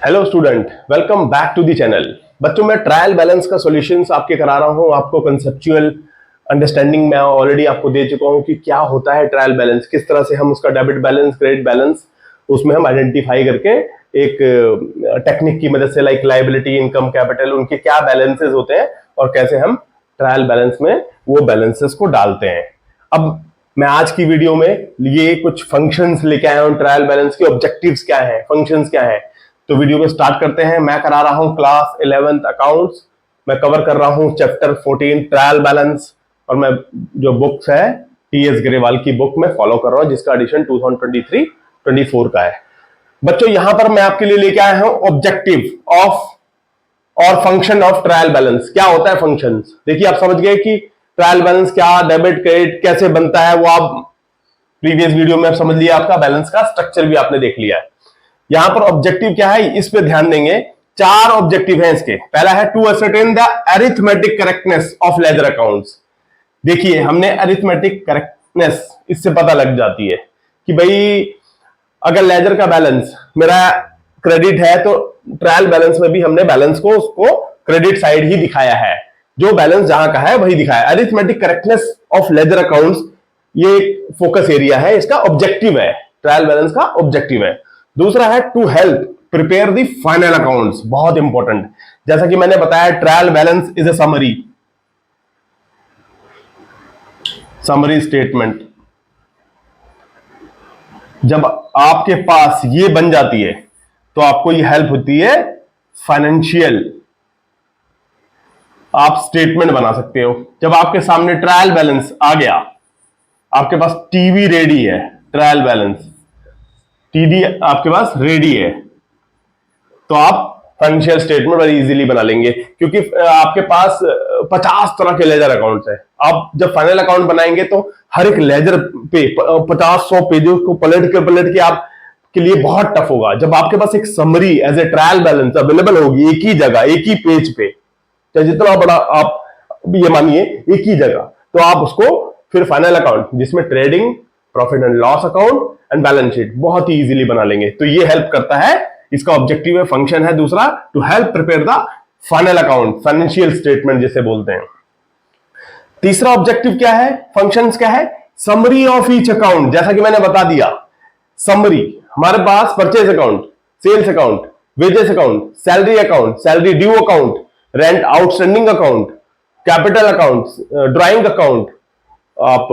Hello student, welcome back to the channel. बच्चों, मैं trial balance का सॉल्यूशंस आपके करा रहा हूं। आपको कंसेप्चुअल अंडरस्टैंडिंग मैं ऑलरेडी आपको दे चुका हूं कि क्या होता है ट्रायल बैलेंस, किस तरह से हम उसका डेबिट बैलेंस, क्रेडिट बैलेंस उसमें हम आइडेंटिफाई करके एक टेक्निक की मदद से, लाइक लायबिलिटी, इनकम, कैपिटल, उनके क्या बैलेंसेस होते हैं और कैसे हम ट्रायल बैलेंस में वो बैलेंसेस को डालते हैं। अब मैं आज की वीडियो में ये कुछ फंक्शंस लेके आया हूं। ट्रायल बैलेंस के ऑब्जेक्टिव्स क्या है, फंक्शंस क्या है, तो वीडियो को स्टार्ट करते हैं। मैं करा रहा हूं क्लास 11th अकाउंट्स। मैं कवर कर रहा हूं चैप्टर 14 ट्रायल बैलेंस, और मैं जो बुक्स है टीएस ग्रेवाल की बुक में फॉलो कर रहा हूं, जिसका एडिशन 2023-24 का है। बच्चों, यहां पर मैं आपके लिए लेके आया हूं ऑब्जेक्टिव ऑफ और फंक्शन ऑफ ट्रायल बैलेंस। क्या होता है फंक्शंस? देखिए, आप समझ गए कि ट्रायल बैलेंस क्या, डेबिट क्रेडिट कैसे बनता है, वो आप प्रीवियस वीडियो में समझ लिया। आपका बैलेंस का स्ट्रक्चर भी आपने देख लिया है। यहां पर ऑब्जेक्टिव क्या है, इस पे ध्यान देंगे। 4 ऑब्जेक्टिव हैं इसके। पहला है to ascertain the arithmetic correctness of ledger accounts. देखिए, हमने अरिथमेटिक करेक्टनेस इससे पता लग जाती है कि भाई अगर लेजर का बैलेंस मेरा क्रेडिट है तो ट्रायल बैलेंस में भी हमने बैलेंस को उसको क्रेडिट साइड ही दिखाया है। जो बैलेंस जहां का है वही दिखाया। Arithmetic correctness of ledger accounts ये फोकस एरिया है, इसका ऑब्जेक्टिव है, ट्रायल बैलेंस का ऑब्जेक्टिव है। दूसरा है to help prepare the final accounts. बहुत इंपॉर्टेंट, जैसा कि मैंने बताया, trial balance is a summary statement. जब आपके पास ये बन जाती है तो आपको ये हेल्प होती है फाइनेंशियल, आप स्टेटमेंट बना सकते हो। जब आपके सामने ट्रायल बैलेंस आ गया, आपके पास टीवी रेडी है, ट्रायल बैलेंस टीडी आपके पास रेडी है, तो आप फाइनेंशियल स्टेटमेंट बड़ी इजीली बना लेंगे, क्योंकि आपके पास 50 तरह के लेजर अकाउंट्स हैं। आप जब फाइनल अकाउंट बनाएंगे तो हर एक लेजर पे 50-100 पेजों को पलट के आप के लिए बहुत टफ होगा। जब आपके पास एक summary as a trial balance available होगी एक ही जगह, एक ही पेज पे, चाहे जितना बड़ा आप ये मानिए, एक ही जगह, तो आप उसको फिर फाइनल अकाउंट, जिसमें trading, profit and loss account and balance sheet, बहुत ही इजीली बना लेंगे। तो ये हेल्प करता है, इसका ऑब्जेक्टिव है, फंक्शन है दूसरा, to help prepare the final account, financial statement जिसे बोलते हैं। तीसरा ऑब्जेक्टिव क्या है, फंक्शंस क्या है, समरी ऑफ ईच अकाउंट। जैसा कि मैंने बता दिया, समरी हमारे पास purchase account, sales account, wages account, salary account, salary due account, rent outstanding account, capital account, drawing account, आप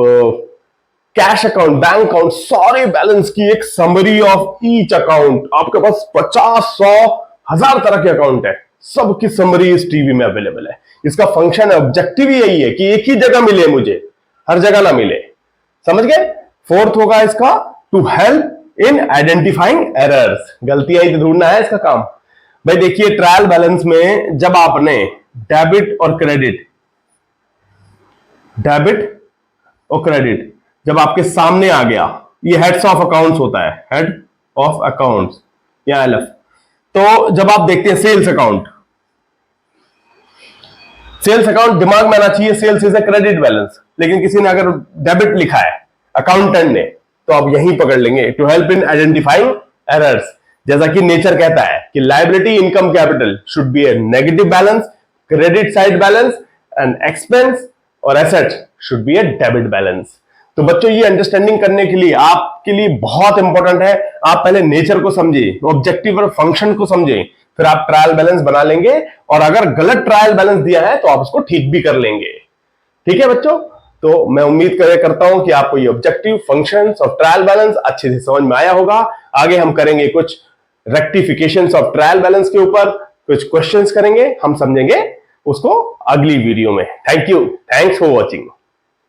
कैश अकाउंट, बैंक अकाउंट, सारे बैलेंस की एक समरी ऑफ ईच अकाउंट। आपके पास 50, 100, 1000 तरह के अकाउंट है, सबकी समरी इस टीवी में अवेलेबल है। इसका फंक्शन है, ऑब्जेक्टिव यही है कि एक ही जगह मिले मुझे, हर जगह ना मिले। समझ गए? फोर्थ होगा इसका to help in identifying errors. गलतियां ही तो ढूंढना है इसका काम। भाई देखिए, ट्रायल बैलेंस में जब आपने डेबिट और क्रेडिट जब आपके सामने आ गया, ये हेड्स ऑफ अकाउंट्स होता है, हेड ऑफ अकाउंट्स या एलएफ। तो जब आप देखते हैं सेल्स अकाउंट दिमाग में आना चाहिए, sales is a credit balance, लेकिन किसी ने अगर डेबिट लिखा है अकाउंटेंट ने, तो आप यही पकड़ लेंगे, to help in identifying errors. जैसा कि नेचर कहता है कि liability, income, capital should be a negative balance, credit side balance and expense और asset should be a debit balance. तो बच्चों, ये अंडरस्टैंडिंग करने के लिए आपके लिए बहुत इंपॉर्टेंट है, आप पहले नेचर को समझे, ऑब्जेक्टिव और फंक्शन को समझे, फिर आप ट्रायल बैलेंस बना लेंगे। और अगर गलत ट्रायल बैलेंस दिया है तो आप उसको ठीक भी कर लेंगे। ठीक है बच्चों? तो मैं उम्मीद करता हूं कि आपको ये ऑब्जेक्टिव, फंक्शंस और ट्रायल बैलेंस अच्छे से समझ में आया होगा। आगे हम करेंगे कुछ रेक्टिफिकेशंस ऑफ ट्रायल बैलेंस के ऊपर, कुछ क्वेश्चंस करेंगे, हम समझेंगे उसको अगली वीडियो में। Thank you, thanks for watching.